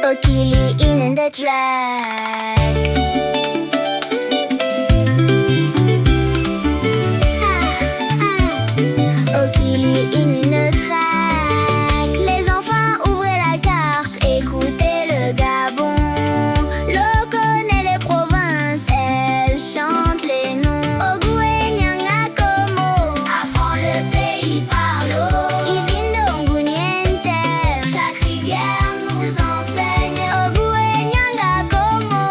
Okili in the track. Okili in the track. Les enfants, ouvrez la carte, écoutez le Gabon. L'eau connaît les provinces, elle chante les noms. Ogoué, Nyanga, Como, apprend le pays par l'eau. Ivindo, Ngounientem, chaque rivière nous enseigne. Ogoué, Nyanga, Como,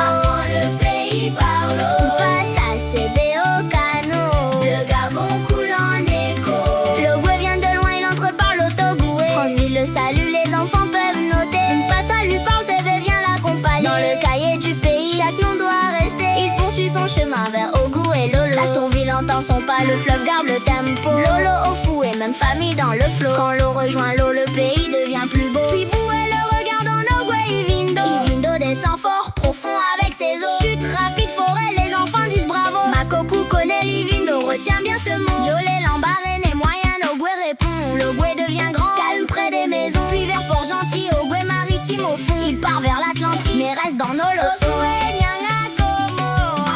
apprend le pays par l'eau. Passe à CBO Kano, le Gabon coule en écho. L'Ogoué vient de loin, il entre par l'Otogoué. Franceville le salue, les enfants peuvent noter. Une passe lui parle, CB vient l'accompagner. Dans le cahier du pays, chaque nom doit rester. Il poursuit son chemin vers Ogou et Lolo. Astonville entend son pas, le fleuve garde le tempo. Lolo au fou et même famille dans le flot. Quand l'eau rejoint l'eau, le pays devient plus beau. Puis Boué le regarde en Ogoué, Ivindo. Ivindo descend fort, profond avec ses eaux. Chute rapide, forêt, les enfants disent bravo. Makoku connaît l'Ivindo, retient bien ce mot. Jolé, Lambarène et moyen, Ogoué répond. L'Ogoué devient grand, calme près des maisons. Puis vers Port-Gentil, Ogoué maritime au fond. Il part vers l'Atlantique, mais reste dans nos leçons. Ogoué, Nyanga, Como,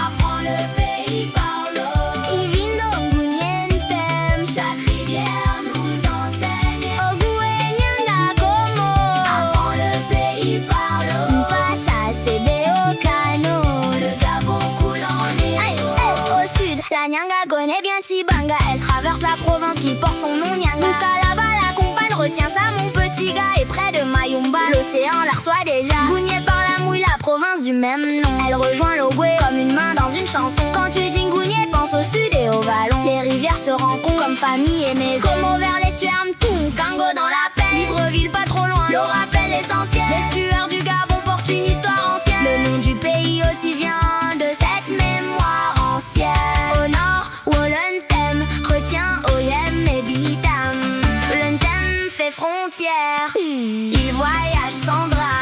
apprend le pays par l'eau. Ivindo, Ngounientem, chaque rivière nous enseigne. Ogoué, Nyanga, Como, apprend le pays par l'eau. On passe à CBO Kano, le Gabon coule en écho. Au sud, la Nyanga connaît bien Tibanga. Elle traverse la province qui porte son nom, Nyanga. Là-bas, la compagne retient ça, mon petit gars. Et près de Mayumba, l'océan la reçoit déjà. Gougné par la mouille, la province du même nom. Elle rejoint l'Ogoué comme une main dans une chanson. Quand tu dis Gougné, pense au sud et au vallon. Les rivières se rencontrent comme famille et maison. Como vers l'estuaire Mtoum, Kango dans la paix. Libreville pas trop loin, l'eau rappelle l'essentiel. L'estuaire du Gabon porte une histoire ancienne. Le nom du pays aussi vient de cette mémoire ancienne. Au nord, Wolontem retient Oyem et Bitam. L'Ontem fait frontière, il voyage sans drame.